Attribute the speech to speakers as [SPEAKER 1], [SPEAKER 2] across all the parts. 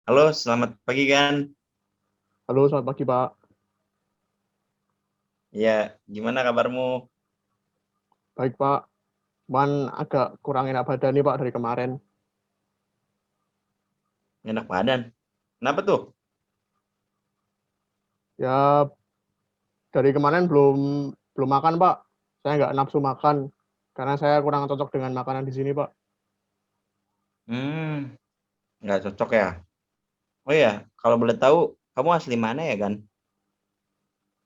[SPEAKER 1] Halo, selamat pagi kan?
[SPEAKER 2] Halo, selamat pagi, Pak.
[SPEAKER 1] Ya, gimana kabarmu?
[SPEAKER 2] Baik, Pak. Cuman agak kurang enak badan nih, Pak, dari kemarin.
[SPEAKER 1] Enak badan. Kenapa tuh?
[SPEAKER 2] Ya, dari kemarin belum belum makan, Pak. Saya nggak nafsu makan karena saya kurang cocok dengan makanan di sini, Pak.
[SPEAKER 1] Hmm, nggak cocok ya? Oh ya, kalau boleh tahu, kamu asli mana ya, Gan?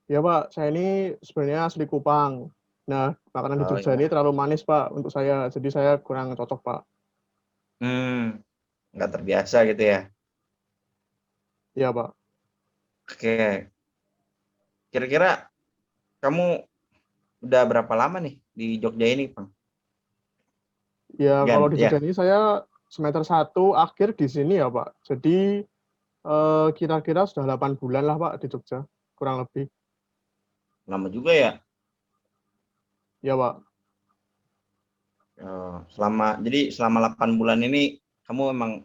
[SPEAKER 2] Ya, Pak, saya ini sebenarnya asli Kupang. Nah, makanan di
[SPEAKER 1] Oh
[SPEAKER 2] Jogja ini
[SPEAKER 1] ya.
[SPEAKER 2] terlalu manis, Pak, untuk saya. Jadi saya kurang cocok, Pak.
[SPEAKER 1] Hmm, nggak terbiasa gitu ya.
[SPEAKER 2] Iya, Pak.
[SPEAKER 1] Oke, kira-kira kamu udah berapa lama nih di Jogja ini, Bang?
[SPEAKER 2] Ya, kalau
[SPEAKER 1] Gan,
[SPEAKER 2] di Jogja
[SPEAKER 1] ya.
[SPEAKER 2] ini saya semester 1 akhir di sini ya, Pak. Jadi kira-kira sudah 8 bulan lah, Pak, di Jogja, kurang lebih.
[SPEAKER 1] Lama juga ya.
[SPEAKER 2] Ya, Pak.
[SPEAKER 1] Jadi selama 8 bulan ini kamu emang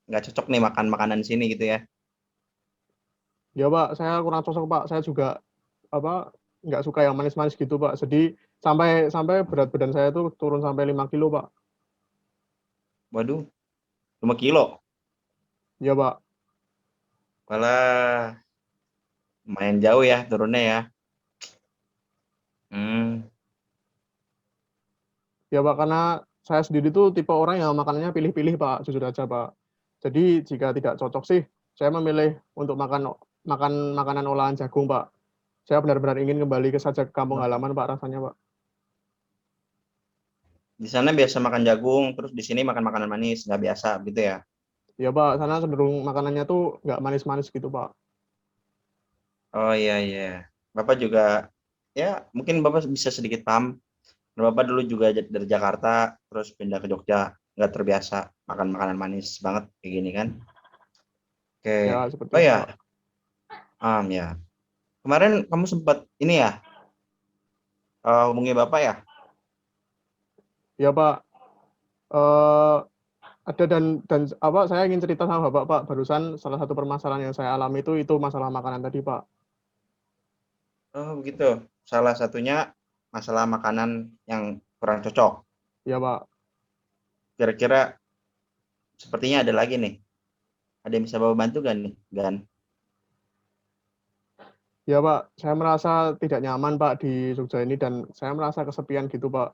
[SPEAKER 1] nggak cocok nih makan makanan sini gitu ya?
[SPEAKER 2] Ya Pak, saya kurang cocok Pak. Saya juga apa nggak suka yang manis-manis gitu Pak. Jadi sampai sampai berat badan saya tuh turun sampai 5 kilo Pak.
[SPEAKER 1] Waduh, 5 kilo.
[SPEAKER 2] Ya Pak.
[SPEAKER 1] Malah lumayan jauh ya turunnya ya. Hmm.
[SPEAKER 2] Ya Pak, karena saya sendiri tuh tipe orang yang makanannya pilih-pilih Pak, jujur aja Pak. Jadi jika tidak cocok sih, saya memilih untuk makan makan makanan olahan jagung Pak. Saya benar-benar ingin kembali ke saja ke kampung halaman Pak rasanya Pak.
[SPEAKER 1] Di sana biasa makan jagung, terus di sini makan makanan manis, nggak biasa gitu ya.
[SPEAKER 2] Ya Pak, sana cenderung makanannya tuh nggak manis-manis gitu Pak.
[SPEAKER 1] Oh iya iya. Bapak juga ya mungkin Bapak bisa sedikit paham. Bapak dulu juga dari Jakarta, terus pindah ke Jogja, nggak terbiasa makan makanan manis banget kayak gini kan.
[SPEAKER 2] Ya
[SPEAKER 1] Oke.
[SPEAKER 2] seperti
[SPEAKER 1] Oh
[SPEAKER 2] itu
[SPEAKER 1] ya,
[SPEAKER 2] Pak.
[SPEAKER 1] ya. Kemarin kamu sempat ini ya, hubungi Bapak ya?
[SPEAKER 2] Ya Pak, eh ada dan apa, saya ingin cerita sama Bapak, Pak. Barusan salah satu permasalahan yang saya alami itu masalah makanan tadi, Pak.
[SPEAKER 1] Oh begitu. Salah satunya masalah makanan yang kurang cocok.
[SPEAKER 2] Ya, Pak.
[SPEAKER 1] Kira-kira sepertinya ada lagi nih. Ada yang bisa Bapak bantu gak nih, Gan?
[SPEAKER 2] Ya, Pak. Saya merasa tidak nyaman, Pak, di Jogja ini dan saya merasa kesepian gitu, Pak.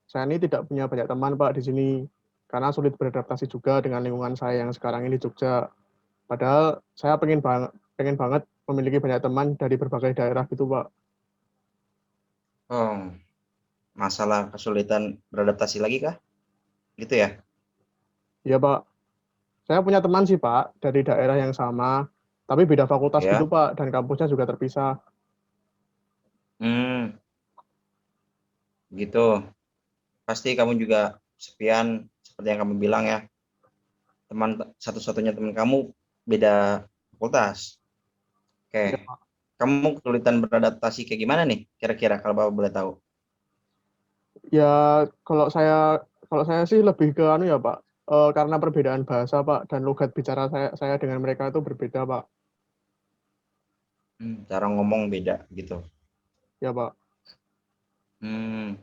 [SPEAKER 2] Saya ini tidak punya banyak teman, Pak, di sini. Karena sulit beradaptasi juga dengan lingkungan saya yang sekarang ini di Jogja. Padahal saya pengen banget memiliki banyak teman dari berbagai daerah gitu, Pak.
[SPEAKER 1] Oh, masalah kesulitan beradaptasi lagi kah? Gitu ya?
[SPEAKER 2] Ya, Pak. Saya punya teman sih, Pak, dari daerah yang sama, tapi beda fakultas gitu,
[SPEAKER 1] Ya.
[SPEAKER 2] Pak, dan kampusnya juga terpisah.
[SPEAKER 1] Hmm, gitu. Pasti kamu juga sepian seperti yang kamu bilang ya. Teman satu-satunya teman kamu beda fakultas.
[SPEAKER 2] Ya,
[SPEAKER 1] Oke. Kamu kesulitan beradaptasi kayak gimana nih? Kira-kira kalau Bapak boleh tahu.
[SPEAKER 2] ya kalau saya sih lebih ke anu ya Pak, karena perbedaan bahasa Pak dan logat bicara saya dengan mereka itu berbeda Pak.
[SPEAKER 1] Cara ngomong beda gitu.
[SPEAKER 2] Ya Pak.
[SPEAKER 1] Hmm,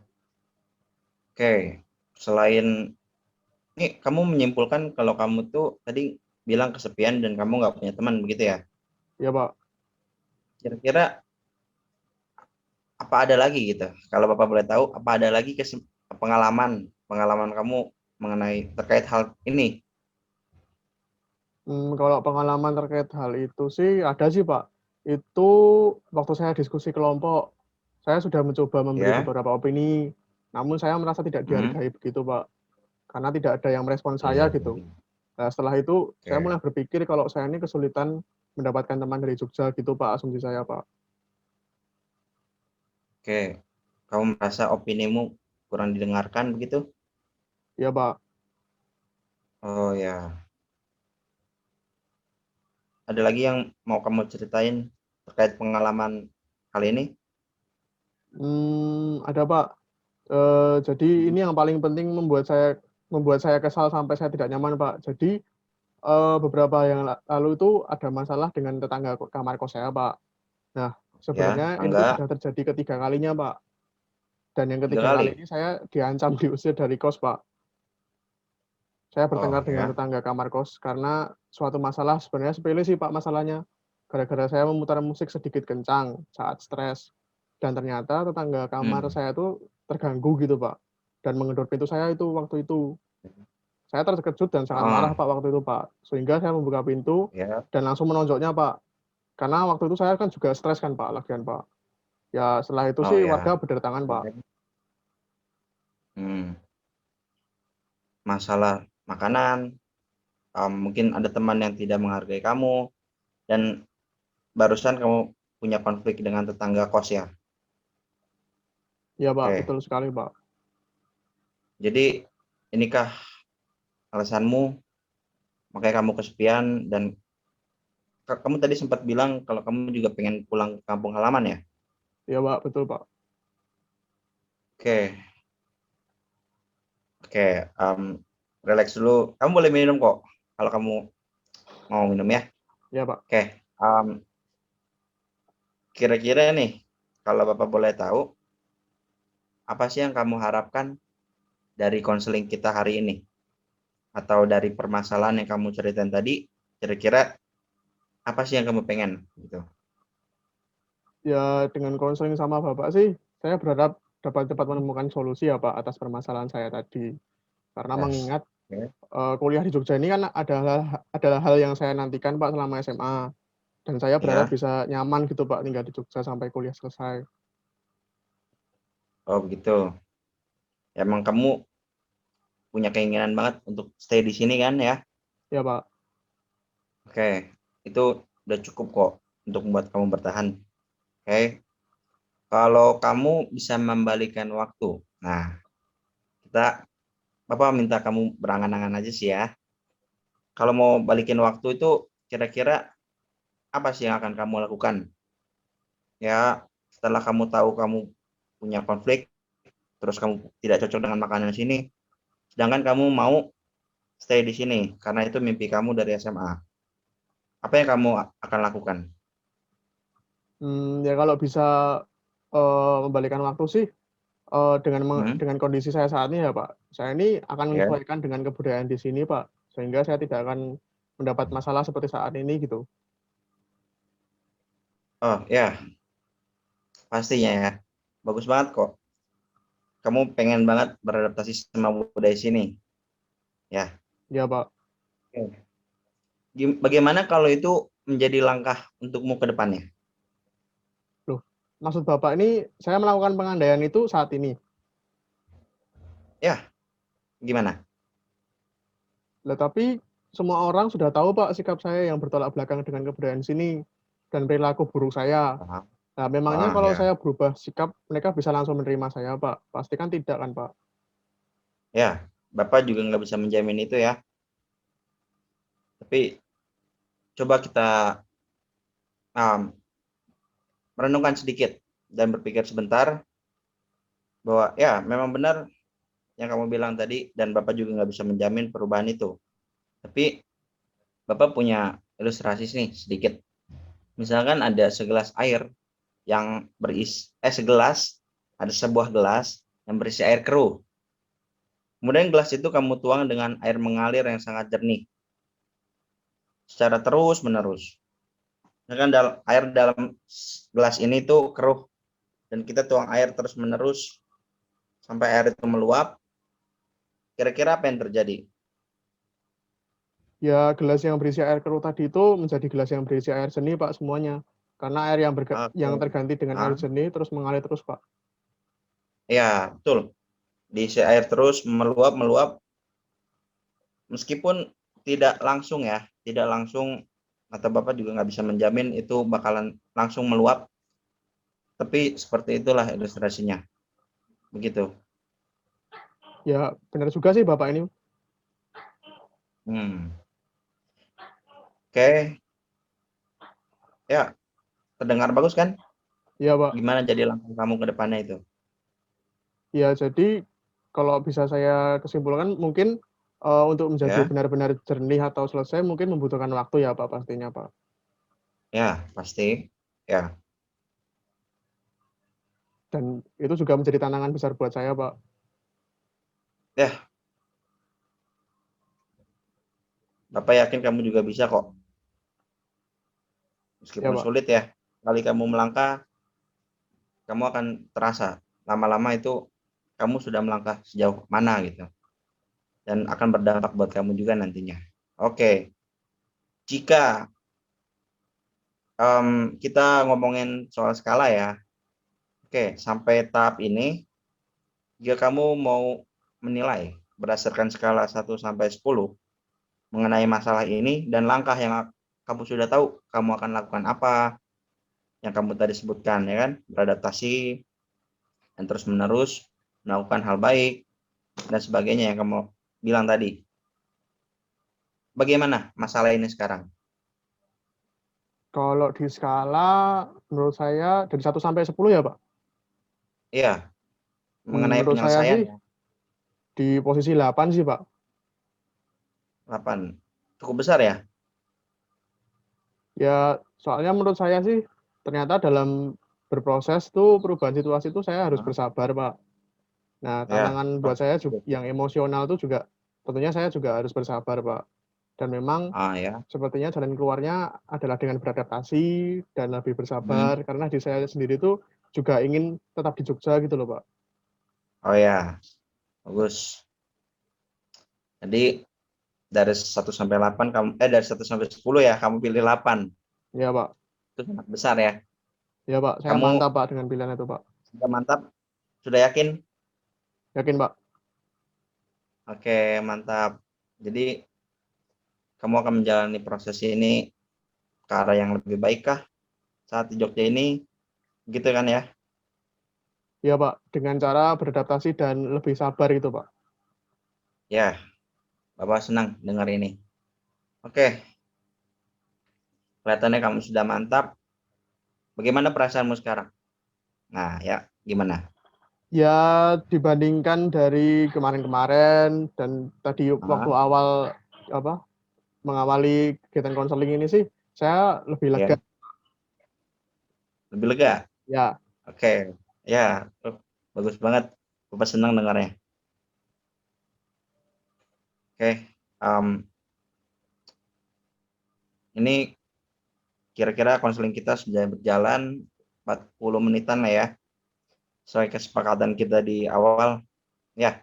[SPEAKER 1] oke. Selain ini kamu menyimpulkan kalau kamu tuh tadi bilang kesepian dan kamu nggak punya teman begitu ya?
[SPEAKER 2] Ya Pak.
[SPEAKER 1] Kira-kira apa ada lagi gitu? Kalau Bapak boleh tahu, apa ada lagi pengalaman pengalaman kamu mengenai terkait hal ini?
[SPEAKER 2] Kalau pengalaman terkait hal itu sih ada sih Pak. Itu waktu saya diskusi kelompok, saya sudah mencoba memberi
[SPEAKER 1] Ya.
[SPEAKER 2] beberapa opini, namun saya merasa tidak
[SPEAKER 1] Hmm.
[SPEAKER 2] dihargai begitu Pak, karena tidak ada yang merespon saya
[SPEAKER 1] Iya.
[SPEAKER 2] gitu. Nah, setelah itu saya
[SPEAKER 1] Oke.
[SPEAKER 2] mulai berpikir kalau saya ini kesulitan mendapatkan teman dari Jogja gitu Pak, asumsi saya Pak.
[SPEAKER 1] Oke. Kamu merasa opinimu kurang didengarkan begitu?
[SPEAKER 2] Ya Pak.
[SPEAKER 1] Oh ya. Ada lagi yang mau kamu ceritain terkait pengalaman kali ini?
[SPEAKER 2] Ada Pak. Jadi ini yang paling penting membuat saya kesal sampai saya tidak nyaman Pak. Jadi Beberapa yang lalu itu ada masalah dengan tetangga kamar kos saya, Pak. Nah,
[SPEAKER 1] Ya,
[SPEAKER 2] sebenarnya ini tuh
[SPEAKER 1] tangga
[SPEAKER 2] sudah terjadi ketiga kalinya, Pak. Dan yang
[SPEAKER 1] 3
[SPEAKER 2] ketiga kali
[SPEAKER 1] kali?
[SPEAKER 2] ini saya diancam diusir dari kos, Pak. Saya
[SPEAKER 1] Oh,
[SPEAKER 2] bertengkar dengan
[SPEAKER 1] ya?
[SPEAKER 2] tetangga kamar kos karena suatu masalah sebenarnya sepele sih, Pak, masalahnya. Gara-gara saya memutar musik sedikit kencang saat stres. Dan ternyata tetangga kamar
[SPEAKER 1] Hmm,
[SPEAKER 2] saya tuh terganggu gitu, Pak. Dan menggedor pintu saya itu waktu itu. Saya terkejut dan sangat
[SPEAKER 1] heeh,
[SPEAKER 2] marah, Pak, waktu itu, Pak. Sehingga saya membuka pintu
[SPEAKER 1] ya,
[SPEAKER 2] dan langsung menonjoknya, Pak. Karena waktu itu saya kan juga stres kan, Pak, lagian, Pak. Ya setelah itu
[SPEAKER 1] oh,
[SPEAKER 2] sih
[SPEAKER 1] ya.
[SPEAKER 2] warga berdatangan, Pak.
[SPEAKER 1] Hmm, masalah makanan, mungkin ada teman yang tidak menghargai kamu, dan barusan kamu punya konflik dengan tetangga kos ya?
[SPEAKER 2] Iya, Pak,
[SPEAKER 1] Oke,
[SPEAKER 2] betul sekali, Pak.
[SPEAKER 1] jadi inikah alasanmu makanya kamu kesepian dan kamu tadi sempat bilang kalau kamu juga pengen pulang ke kampung halaman ya?
[SPEAKER 2] Iya, Pak, betul, Pak.
[SPEAKER 1] Oke, oke, relax dulu. Kamu boleh minum kok kalau kamu mau minum ya.
[SPEAKER 2] Iya, Pak.
[SPEAKER 1] Oke, kira-kira nih kalau Bapak boleh tahu, apa sih yang kamu harapkan dari konseling kita hari ini? Atau dari permasalahan yang kamu ceritain tadi, kira-kira apa sih yang kamu pengen gitu?
[SPEAKER 2] Ya dengan konseling sama Bapak sih, saya berharap dapat cepat menemukan solusi ya, Pak, atas permasalahan saya tadi. Karena
[SPEAKER 1] Yes.
[SPEAKER 2] mengingat,
[SPEAKER 1] Oke.
[SPEAKER 2] kuliah di Jogja ini kan adalah hal yang saya nantikan, Pak, selama SMA. Dan saya berharap
[SPEAKER 1] Ya.
[SPEAKER 2] bisa nyaman gitu, Pak, tinggal di Jogja sampai kuliah selesai.
[SPEAKER 1] Oh begitu. Emang kamu punya keinginan banget untuk stay di sini kan ya?
[SPEAKER 2] Ya, Pak.
[SPEAKER 1] Oke, itu udah cukup kok untuk membuat kamu bertahan. Oke, kalau kamu bisa membalikan waktu, nah kita, Bapak minta kamu berangan-angan aja sih ya. Kalau mau balikin waktu itu, kira-kira apa sih yang akan kamu lakukan? Ya, setelah kamu tahu kamu punya konflik, terus kamu tidak cocok dengan makanan sini, sedangkan kamu mau stay di sini karena itu mimpi kamu dari SMA. Apa yang kamu akan lakukan?
[SPEAKER 2] Ya kalau bisa, membalikan waktu sih,
[SPEAKER 1] Hmm?
[SPEAKER 2] dengan kondisi saya saat ini ya, Pak, saya ini akan
[SPEAKER 1] Ya.
[SPEAKER 2] menyesuaikan dengan kebudayaan di sini, Pak, sehingga saya tidak akan mendapat masalah seperti saat ini gitu.
[SPEAKER 1] Oh ya, pastinya ya. Bagus banget kok. Kamu pengen banget beradaptasi sama budaya sini. Ya.
[SPEAKER 2] Ya, Pak.
[SPEAKER 1] Oke. Bagaimana kalau itu menjadi langkah untukmu ke depannya?
[SPEAKER 2] Loh, maksud Bapak ini saya melakukan pengandaian itu saat ini?
[SPEAKER 1] Ya, gimana?
[SPEAKER 2] Lah tapi semua orang sudah tahu, Pak, sikap saya yang bertolak belakang dengan kebudayaan sini dan perilaku buruk saya.
[SPEAKER 1] Ah,
[SPEAKER 2] Nah, memangnya
[SPEAKER 1] ah,
[SPEAKER 2] kalau
[SPEAKER 1] ya.
[SPEAKER 2] saya berubah sikap, mereka bisa langsung menerima saya, Pak? Pasti kan tidak kan, Pak?
[SPEAKER 1] Ya, Bapak juga nggak bisa menjamin itu ya. Tapi coba kita um, merenungkan sedikit dan berpikir sebentar bahwa ya memang benar yang kamu bilang tadi dan Bapak juga nggak bisa menjamin perubahan itu. Tapi Bapak punya ilustrasi nih sedikit. Misalkan ada segelas air yang segelas, ada sebuah gelas yang berisi air keruh. Kemudian gelas itu kamu tuang dengan air mengalir yang sangat jernih secara terus menerus. Kan air dalam gelas ini tuh keruh dan kita tuang air terus menerus sampai air itu meluap. Kira-kira apa yang terjadi?
[SPEAKER 2] Ya gelas yang berisi air keruh tadi itu menjadi gelas yang berisi air jernih, Pak, semuanya. Karena air yang
[SPEAKER 1] Oke.
[SPEAKER 2] terganti dengan air
[SPEAKER 1] Ah,
[SPEAKER 2] jernih terus mengalir terus, Pak.
[SPEAKER 1] ya betul. Diisi air terus meluap meluap meskipun tidak langsung ya, tidak langsung atau Bapak juga nggak bisa menjamin itu bakalan langsung meluap, tapi seperti itulah ilustrasinya. Begitu.
[SPEAKER 2] Ya benar juga sih Bapak ini.
[SPEAKER 1] Hmm. Oke, ya terdengar bagus kan?
[SPEAKER 2] Iya, Pak.
[SPEAKER 1] Gimana jadi langkah kamu ke depannya itu?
[SPEAKER 2] Ya jadi kalau bisa saya kesimpulkan mungkin Untuk menjadi
[SPEAKER 1] Ya,
[SPEAKER 2] benar-benar jernih atau selesai mungkin membutuhkan waktu ya, Pak, pastinya, Pak.
[SPEAKER 1] ya pasti. Ya,
[SPEAKER 2] Dan itu juga menjadi tantangan besar buat saya, Pak.
[SPEAKER 1] ya. Bapak yakin kamu juga bisa kok.
[SPEAKER 2] Ya,
[SPEAKER 1] Meskipun
[SPEAKER 2] Pak.
[SPEAKER 1] sulit ya. Kali kamu melangkah, kamu akan terasa lama-lama itu kamu sudah melangkah sejauh mana gitu. Dan akan berdampak buat kamu juga nantinya. Oke, jika kita ngomongin soal skala ya. Oke, sampai tahap ini, jika kamu mau menilai berdasarkan skala 1 sampai 10 mengenai masalah ini dan langkah yang kamu sudah tahu kamu akan lakukan apa, yang kamu tadi sebutkan ya kan, beradaptasi dan terus menerus melakukan hal baik dan sebagainya yang kamu bilang tadi. Bagaimana masalah ini sekarang?
[SPEAKER 2] Kalau di skala menurut saya dari 1 sampai 10 ya, Pak?
[SPEAKER 1] Iya, mengenai
[SPEAKER 2] Menurut saya sih
[SPEAKER 1] penyelesaiannya.
[SPEAKER 2] di posisi 8 sih, Pak.
[SPEAKER 1] 8 cukup besar ya.
[SPEAKER 2] Ya, soalnya menurut saya sih ternyata dalam berproses tuh perubahan situasi itu saya harus
[SPEAKER 1] Nah,
[SPEAKER 2] bersabar, Pak. Nah,
[SPEAKER 1] ya
[SPEAKER 2] tantangan buat
[SPEAKER 1] pasti.
[SPEAKER 2] saya yang emosional tuh juga tentunya saya juga harus bersabar, Pak. Dan memang
[SPEAKER 1] Ya.
[SPEAKER 2] sepertinya jalan keluarnya adalah dengan beradaptasi dan lebih
[SPEAKER 1] Hmm.
[SPEAKER 2] bersabar karena di saya sendiri tuh juga ingin tetap di Jogja gitu loh, Pak.
[SPEAKER 1] Oh ya, bagus. Jadi dari 1 sampai 8 kamu dari 1 sampai 10 ya kamu pilih 8.
[SPEAKER 2] Ya, Pak.
[SPEAKER 1] Itu sangat besar ya.
[SPEAKER 2] Ya, Pak. Saya
[SPEAKER 1] Kamu
[SPEAKER 2] mantap, Pak, dengan pilihan itu, Pak.
[SPEAKER 1] sudah mantap, sudah yakin?
[SPEAKER 2] Yakin, Pak?
[SPEAKER 1] Oke, mantap. Jadi kamu akan menjalani proses ini ke arah yang lebih baik kah saat di Jogja ini? Gitu kan ya?
[SPEAKER 2] Ya, Pak. Dengan cara beradaptasi dan lebih sabar gitu, Pak.
[SPEAKER 1] Ya, Bapak senang dengar ini. Oke, kelihatannya kamu sudah mantap. Bagaimana perasaanmu sekarang? Nah, ya, gimana?
[SPEAKER 2] Ya, dibandingkan dari kemarin-kemarin dan tadi waktu
[SPEAKER 1] Ah,
[SPEAKER 2] awal apa, mengawali kegiatan konseling ini sih, saya lebih lega.
[SPEAKER 1] ya, lebih lega.
[SPEAKER 2] Ya,
[SPEAKER 1] Oke, ya, bagus banget. Bapak senang dengarnya. Oke, ini kira-kira konseling kita sudah berjalan 40 menitan lah ya, sesuai kesepakatan kita di awal. Ya,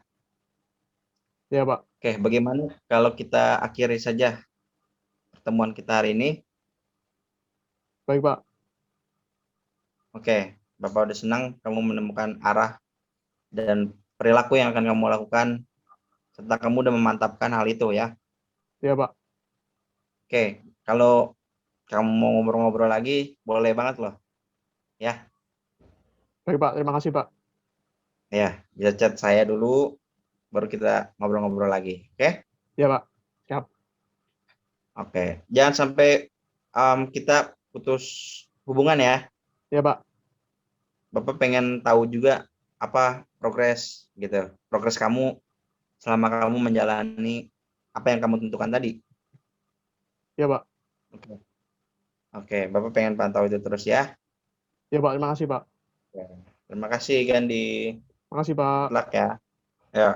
[SPEAKER 2] ya, Pak.
[SPEAKER 1] oke. Bagaimana kalau kita akhiri saja pertemuan kita hari ini?
[SPEAKER 2] Baik, Pak.
[SPEAKER 1] Oke, Bapak udah senang kamu menemukan arah dan perilaku yang akan kamu lakukan, serta kamu udah memantapkan hal itu ya.
[SPEAKER 2] Ya, Pak.
[SPEAKER 1] Oke, kalau kamu mau ngobrol-ngobrol lagi, boleh banget loh. Ya,
[SPEAKER 2] Baik, Pak. Terima kasih, Pak.
[SPEAKER 1] ya, bisa chat saya dulu, baru kita ngobrol-ngobrol lagi. Oke?
[SPEAKER 2] Ya, Pak. Siap.
[SPEAKER 1] Oke, jangan sampai kita putus hubungan ya.
[SPEAKER 2] Ya, Pak.
[SPEAKER 1] Bapak pengen tahu juga apa progres gitu, progres kamu selama kamu menjalani apa yang kamu tentukan tadi.
[SPEAKER 2] Ya, Pak.
[SPEAKER 1] Oke, oke, Bapak pengen pantau itu terus ya.
[SPEAKER 2] Ya, Pak. Terima kasih, Pak.
[SPEAKER 1] Oke. Terima kasih Gandhi.
[SPEAKER 2] Makasih,
[SPEAKER 1] Good
[SPEAKER 2] Pak.
[SPEAKER 1] luck ya. Ya.